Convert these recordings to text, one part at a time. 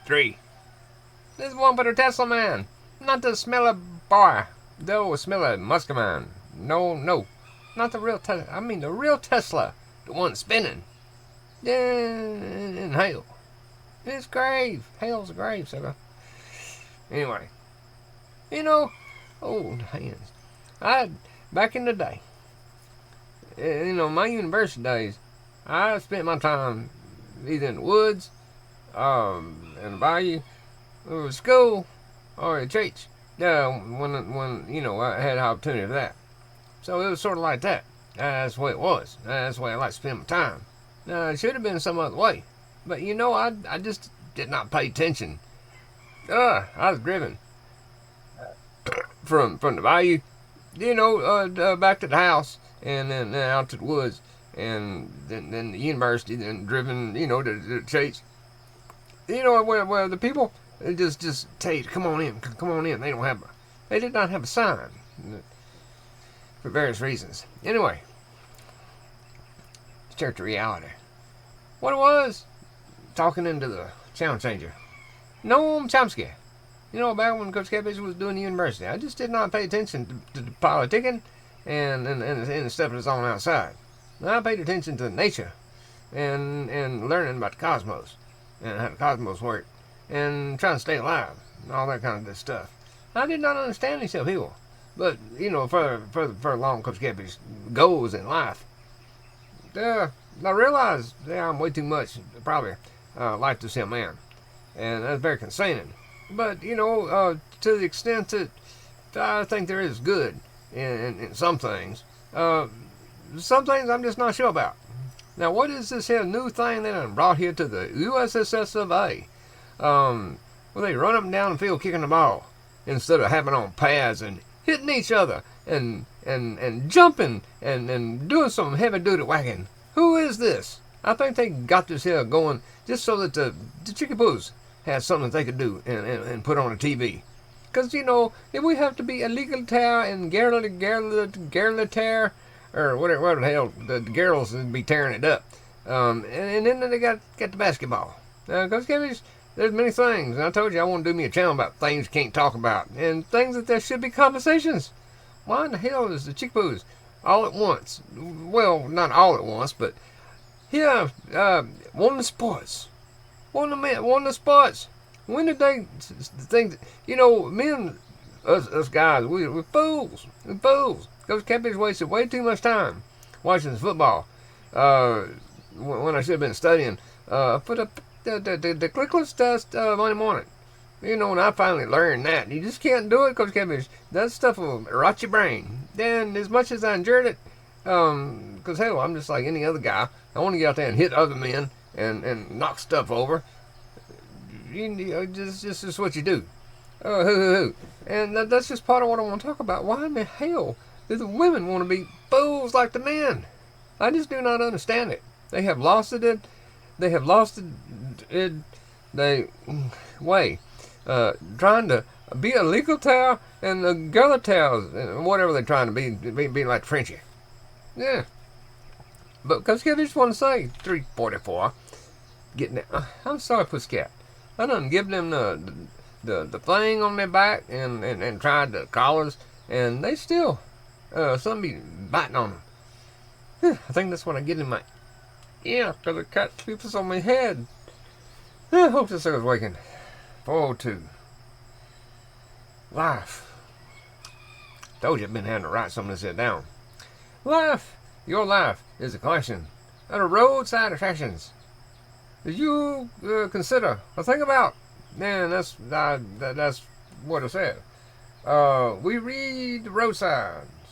Three. This is one for the Tesla man. Not the smelly boy. The smelly Musker man. No, no. Not the real Tesla. I mean the real Tesla. The one spinning. In hell. It's grave. Hell's a grave, sucker. Anyway. Old hands. Back in the day, my university days, I spent my time either in the woods, in the bayou, or school, or at church. When I had the opportunity for that. So it was sort of like that. That's the way it was. That's the way I like to spend my time. Now, it should have been some other way. But, I just did not pay attention. I was driven from the bayou, back to the house, and then out to the woods, and then the university, then driven, to the church. Where the people just tell you, come on in. They did not have a sign for various reasons. Anyway, church of reality. What it was, talking into the channel changer. Noam Chomsky. Back when Coach Cabbage was doing the university, I just did not pay attention to the politicking and the stuff that's on outside. I paid attention to nature and learning about the cosmos and how the cosmos worked and trying to stay alive and all that kind of stuff. I did not understand these people, but for along Coach Cabbage goals in life, I realized I'm way too much probably like to see a man, and that's very concerning. But, to the extent that I think there is good in some things I'm just not sure about. Now, what is this here new thing that I brought here to the USSS of A? Where they run up and down the field kicking the ball instead of having on pads and hitting each other and jumping and doing some heavy-duty whacking. Who is this? I think they got this here going just so that the chickapoos had something they could do and put on a TV. Because, if we have to be illegal tear and guerrilla tear, or whatever the hell, the girls would be tearing it up. And then they got the basketball. Because there's many things. And I told you I want to do me a channel about things you can't talk about. And things that there should be conversations. Why in the hell is the chickapoos all at once? Well, not all at once, but here, one of the sports. One of the spots. When did they think, men, us guys, we're fools. We're fools. Coach Cabbage wasted way too much time watching this football. When I should have been studying for the clickless test Monday morning. And I finally learned that. You just can't do it, Coach Cabbage. That stuff will rot your brain. Then, as much as I endured it, because, hell, I'm just like any other guy. I want to get out there and hit other men and knock stuff over. Just what you do. And that's just part of what I want to talk about. Why in the hell do the women want to be fools like the men? I just do not understand it. They have lost it. They have lost it. Trying to be a legal tower and a girl towels, whatever they're trying to be like Frenchie. Yeah. But because I just want to say, 344, getting it. I'm sorry, Pussycat. I done give them the thing on their back and tried the collars, and they still, some be biting on them. I think that's what I get in my ear, because the cat sleeps on my head. I hope this is waking. 402. Life. Told you I've been having to write some of this here down. Life, your life, is a collection of roadside attractions. Did you consider or think about? Man, that's what it said. We read the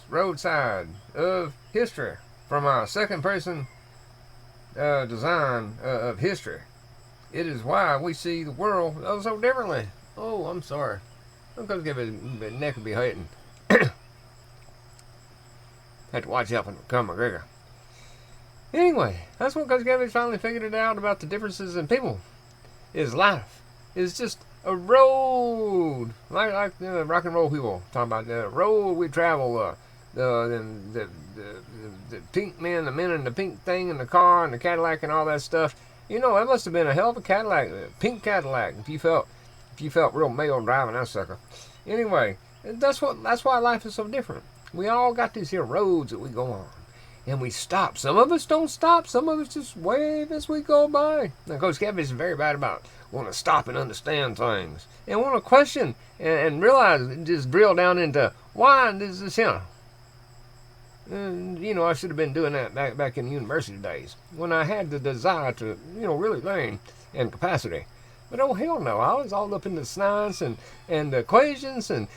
roadside of history from our second person design of history. It is why we see the world so differently. Oh, I'm sorry. I'm going to give it neck will be hurting. Had to watch out for Conor McGregor. Anyway, that's what Coach Gavin finally figured it out about the differences in people. Is life is just a road, like rock and roll people talking about the road we travel the pink men, the men in the pink thing in the car and the Cadillac and all that stuff. You know, that must have been a hell of a Cadillac, a pink Cadillac. If you felt real male driving that sucker. Anyway, that's why life is so different. We all got these here roads that we go on, and we stop. Some of us don't stop. Some of us just wave as we go by. Now, Coach Cabbage is very bad about want to stop and understand things, and want to question and realize, just drill down into why is this here. And, you know, I should have been doing that back in the university days when I had the desire to, you know, really learn and capacity. But oh hell no, I was all up in the science and the equations and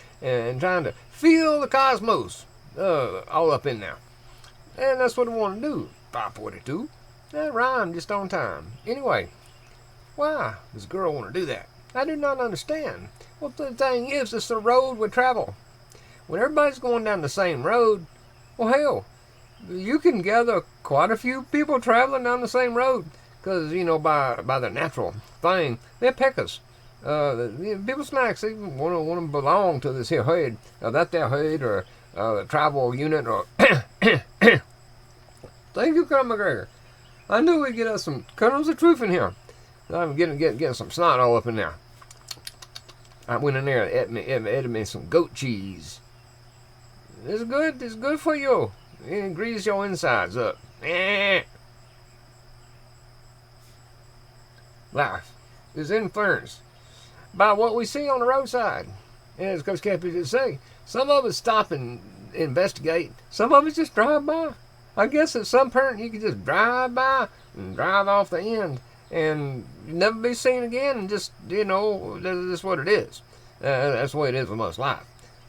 trying to feel the cosmos all up in there. And that's what I want to do. 542. That rhymed just on time. Anyway, why does a girl want to do that? I do not understand. Well, the thing is, it's the road we travel. When everybody's going down the same road, well, hell, you can gather quite a few people traveling down the same road. Because, you know, by the natural thing, they're peckers. People snacks, they want to belong to this here herd, that there herd, or tribal unit, or... Thank you, Colonel McGregor. I knew we'd get us some kernels of truth in here. I'm getting some snot all up in there. I went in there and ate me some goat cheese. It's good. It's good for you. It greases your insides up. Life is influenced by what we see on the roadside. And as Coach Cappy just say, some of us stop and investigate. Some of us just drive by. I guess at some point you could just drive by and drive off the end and never be seen again, and just, you know, that's what it is. That's the way it is with most life.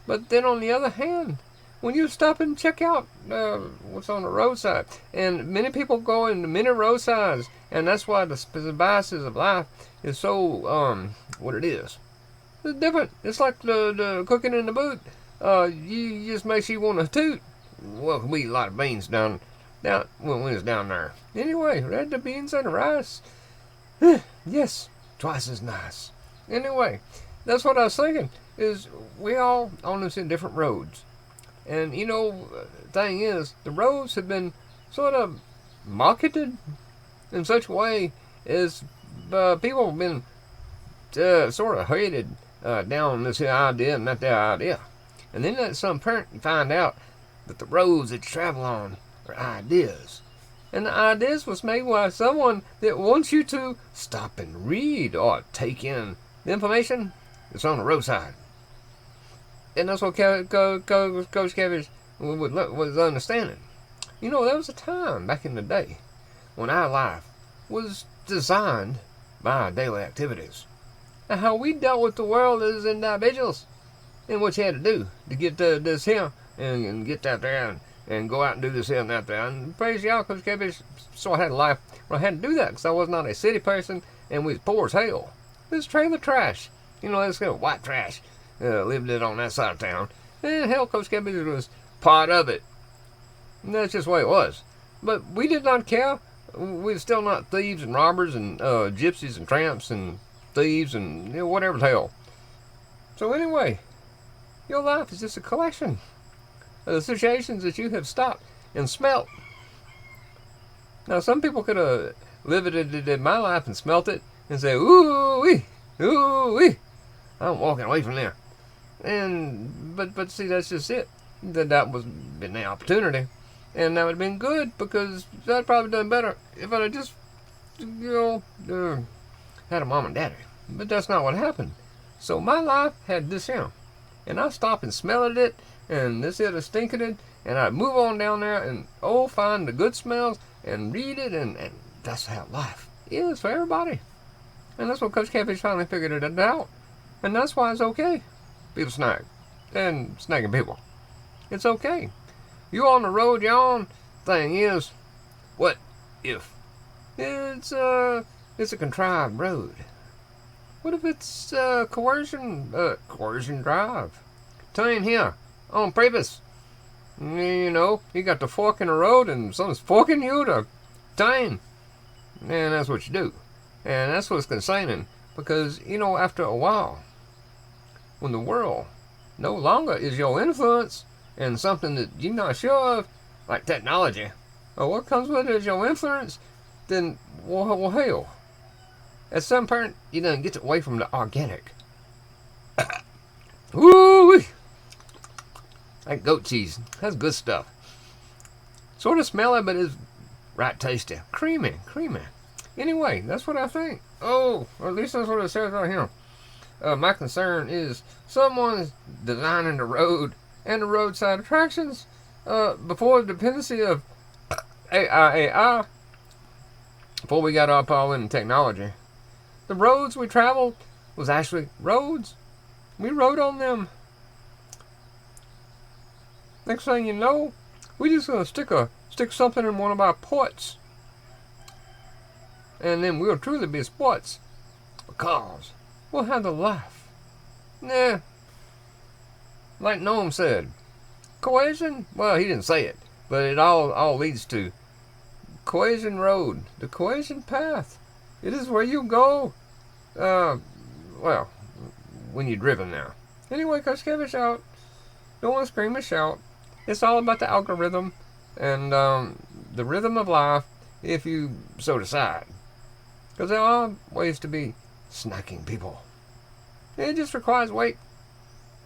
But then on the other hand, when you stop and check out what's on the roadside, and many people go into many roadsides, and that's why the biases of life is so what it is. It's different. It's like the cooking in the boot. You just makes you want to toot. Well, we eat a lot of beans down when it's down there. Anyway, red the beans and the rice. Yes, twice as nice. Anyway, that's what I was thinking. Is we all on this in different roads. And, you know, thing is, the roads have been sort of marketed in such a way as people have been sort of headed down this idea and that there idea. And then at some point you find out that the roads that you travel on are ideas. And the ideas was made by someone that wants you to stop and read or take in the information that's on the roadside. And that's what Coach Cabbage was understanding. You know, there was a time back in the day when our life was designed by our daily activities. And how we dealt with the world as individuals. And what you had to do to get this here and get that there and go out and do this here and that there. And praise y'all, Coach Cabbage, so I had a life where I had to do that because I was not a city person and we was poor as hell. This trailer trash. You know, this kind of white trash. Lived it on that side of town. And hell, Coach Cabbage was part of it. And that's just the way it was. But we did not care. We were still not thieves and robbers and gypsies and tramps and thieves and, you know, whatever the hell. So anyway, your life is just a collection of the situations that you have stopped and smelt. Now, some people could have lived it in my life and smelt it and say, ooh-wee, ooh-wee, I'm walking away from there. And but see, that's just it. That was been the opportunity, and that would have been good because I'd probably done better if I'd have just, you know, had a mom and daddy. But that's not what happened. So my life had this here, and I stopped and smelled it, and this here is stinking it, and I'd move on down there and find the good smells and read it, and that's how life is for everybody. And that's what Coach Cabbage finally figured it out. And that's why it's okay. People snag. And snagging people. It's okay. You on the road you're on, thing is, what if? It's a contrived road. What if it's coercion drive? Turn here, on purpose. You know, you got the fork in the road and someone's forking you to turn. And that's what you do. And that's what's concerning. Because, you know, after a while, when the world no longer is your influence, and something that you're not sure of, like technology, or what comes with it is your influence, then, well hell. At some point, you done get away from the organic. Woo-wee! Like goat cheese. That's good stuff. Sort of smelly, but it's right tasty. Creamy. Anyway, that's what I think. Oh, or at least that's what it says right here. My concern is someone's designing the road and the roadside attractions before the dependency of AI, before we got up all in technology. The roads we traveled was actually roads. We rode on them. Next thing you know, we just gonna stick something in one of our ports, and then we'll truly be sports because we'll have the life. Nah, like Noam said, cohesion. Well, he didn't say it, but it all leads to cohesion road, the cohesion path. It is where you go. Well, when you're driven now. Anyway, Coach Kevish out. Don't want to scream and shout. It's all about the algorithm and the rhythm of life, if you so decide. Because there are ways to be snacking people. It just requires weight.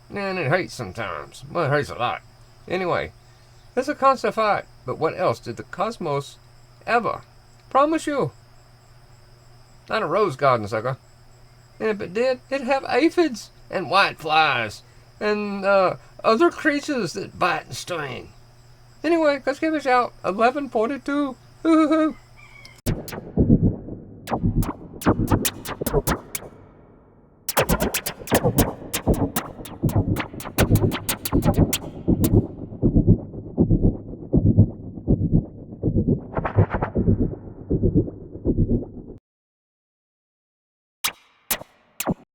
And it hurts sometimes. Well, it hurts a lot. Anyway, it's a constant fight. But what else did the cosmos ever promise you? Not a rose garden, sucker. And if it did, it'd have aphids and white flies and other creatures that bite and sting. Anyway, let's give us out 11:42. Hoo hoo hoo.